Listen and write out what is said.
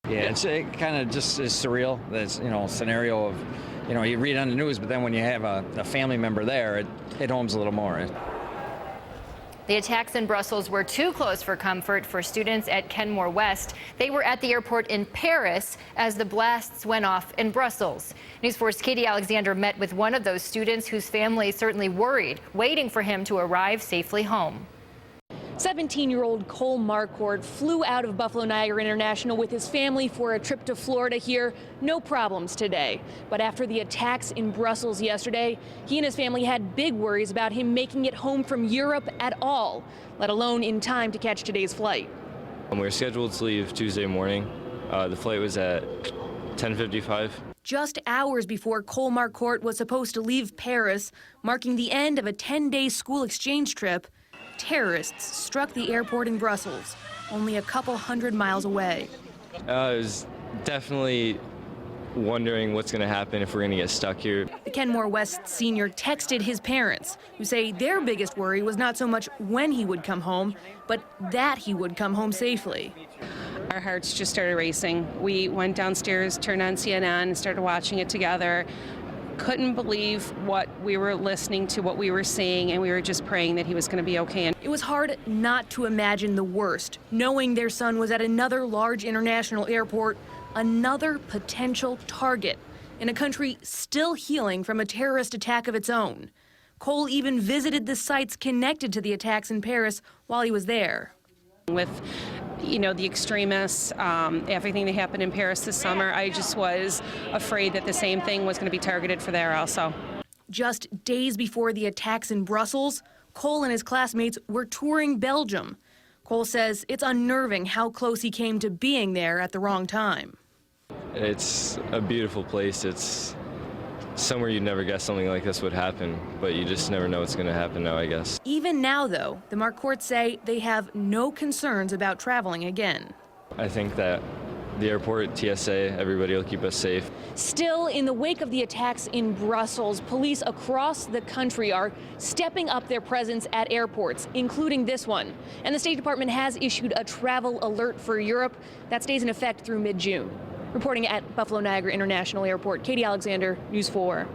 Yeah, it kind of just is surreal. This scenario of, you read on the news, but then when you have a family member there, it homes a little more. The attacks in Brussels were too close for comfort for students at Kenmore West. They were at the airport in Paris as the blasts went off in Brussels. News 4's Katie Alexander met with one of those students whose family is certainly worried, waiting for him to arrive safely home. 17-year-old Cole Marquardt flew out of Buffalo Niagara International with his family for a trip to Florida here. No problems today. But after the attacks in Brussels yesterday, he and his family had big worries about him making it home from Europe at all, let alone in time to catch today's flight. We were scheduled to leave Tuesday morning. The flight was at 10:55. Just hours before Cole Marquardt was supposed to leave Paris, marking the end of a 10-day school exchange trip, terrorists struck the airport in Brussels, only a couple hundred miles away. I was definitely wondering what's going to happen if we're going to get stuck here. The Kenmore West senior texted his parents, who say their biggest worry was not so much when he would come home, but that he would come home safely. Our hearts just started racing. We went downstairs, turned on CNN, and started watching it together. Couldn't believe what we were listening to, what we were seeing, and we were just praying that he was going to be okay. It was hard not to imagine the worst, knowing their son was at another large international airport, another potential target in a country still healing from a terrorist attack of its own. Cole even visited the sites connected to the attacks in Paris while he was there. With the extremists, everything that happened in Paris this summer, I just was afraid that the same thing was going to be targeted for there also. Just days before the attacks in Brussels, Cole and his classmates were touring Belgium. Cole says it's unnerving how close he came to being there at the wrong time. It's a beautiful place. It's somewhere you'd never guess something like this would happen, but you just never know what's going to happen now, I guess. Even now, though, the Marquardts say they have no concerns about traveling again. I think that the airport, TSA, everybody will keep us safe. Still, in the wake of the attacks in Brussels, police across the country are stepping up their presence at airports, including this one. And the State Department has issued a travel alert for Europe that stays in effect through mid-June. Reporting at Buffalo Niagara International Airport, Katie Alexander, News 4.